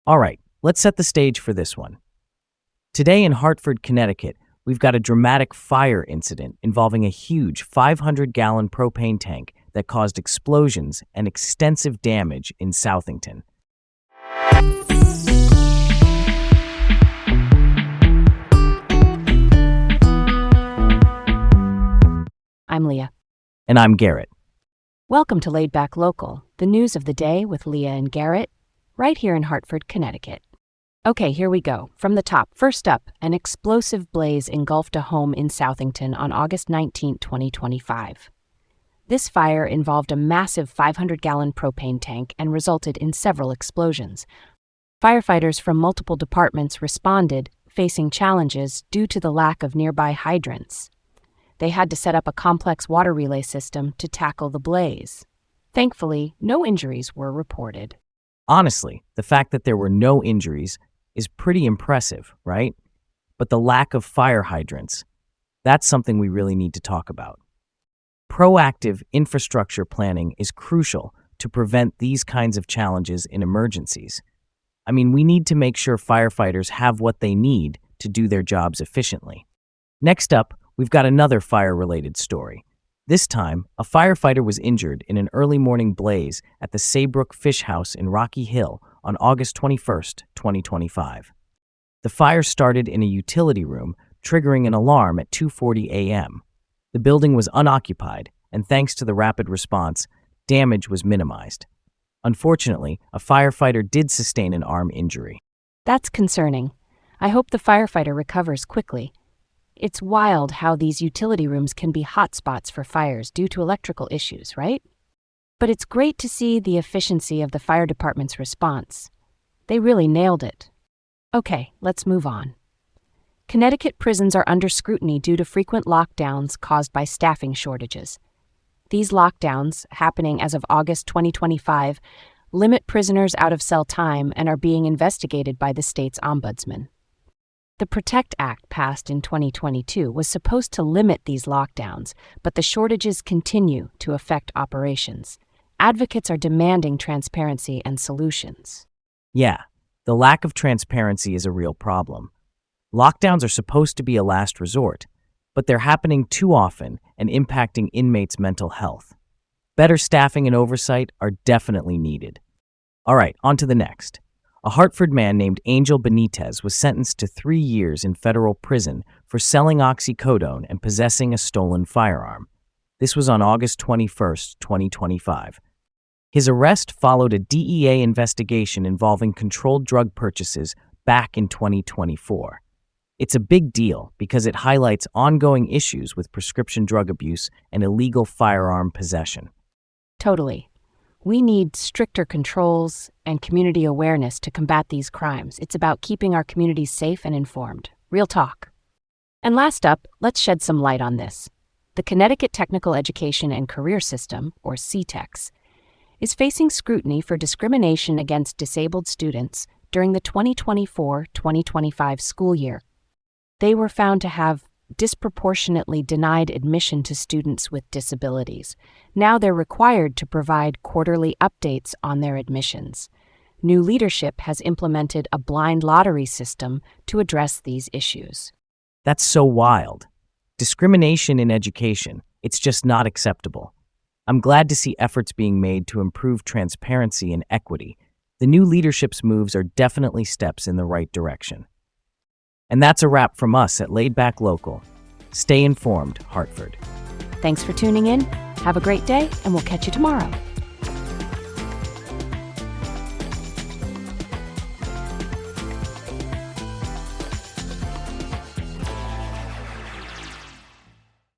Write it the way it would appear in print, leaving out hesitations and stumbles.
All right, let's set the stage for this one. Today in Hartford, Connecticut, we've got a dramatic fire incident involving a huge 500-gallon propane tank that caused explosions and extensive damage in Southington. I'm Leah. And I'm Garrett. Welcome to Laid Back Local, the news of the day with Leah and Garrett, right here in Hartford, Connecticut. Okay, here we go. From the top. First up, an explosive blaze engulfed a home in Southington on August 19, 2025. This fire involved a massive 500-gallon propane tank and resulted in several explosions. Firefighters from multiple departments responded, facing challenges due to the lack of nearby hydrants. They had to set up a complex water relay system to tackle the blaze. Thankfully, no injuries were reported. Honestly, the fact that there were no injuries is pretty impressive, right? But the lack of fire hydrants, that's something we really need to talk about. Proactive infrastructure planning is crucial to prevent these kinds of challenges in emergencies. I mean, we need to make sure firefighters have what they need to do their jobs efficiently. Next up, we've got another fire-related story. This time, a firefighter was injured in an early morning blaze at the Saybrook Fish House in Rocky Hill on August 21, 2025. The fire started in a utility room, triggering an alarm at 2:40 a.m. The building was unoccupied, and thanks to the rapid response, damage was minimized. Unfortunately, a firefighter did sustain an arm injury. That's concerning. I hope the firefighter recovers quickly. It's wild how these utility rooms can be hotspots for fires due to electrical issues, right? But it's great to see the efficiency of the fire department's response. They really nailed it. Okay, let's move on. Connecticut prisons are under scrutiny due to frequent lockdowns caused by staffing shortages. These lockdowns, happening as of August 2025, limit prisoners' out-of-cell time and are being investigated by the state's ombudsman. The PROTECT Act passed in 2022 was supposed to limit these lockdowns, but the shortages continue to affect operations. Advocates are demanding transparency and solutions. Yeah, the lack of transparency is a real problem. Lockdowns are supposed to be a last resort, but they're happening too often and impacting inmates' mental health. Better staffing and oversight are definitely needed. All right, on to the next. A Hartford man named Angel Benitez was sentenced to 3 years in federal prison for selling oxycodone and possessing a stolen firearm. This was on August 21, 2025. His arrest followed a DEA investigation involving controlled drug purchases back in 2024. It's a big deal because it highlights ongoing issues with prescription drug abuse and illegal firearm possession. Totally. We need stricter controls and community awareness to combat these crimes. It's about keeping our communities safe and informed. Real talk. And last up, let's shed some light on this. The Connecticut Technical Education and Career System, or CTEX, is facing scrutiny for discrimination against disabled students during the 2024-2025 school year. They were found to have disproportionately denied admission to students with disabilities. Now they're required to provide quarterly updates on their admissions. New leadership has implemented a blind lottery system to address these issues. That's so wild. Discrimination in education, it's just not acceptable. I'm glad to see efforts being made to improve transparency and equity. The new leadership's moves are definitely steps in the right direction. And that's a wrap from us at Laid Back Local. Stay informed, Hartford. Thanks for tuning in. Have a great day, and we'll catch you tomorrow.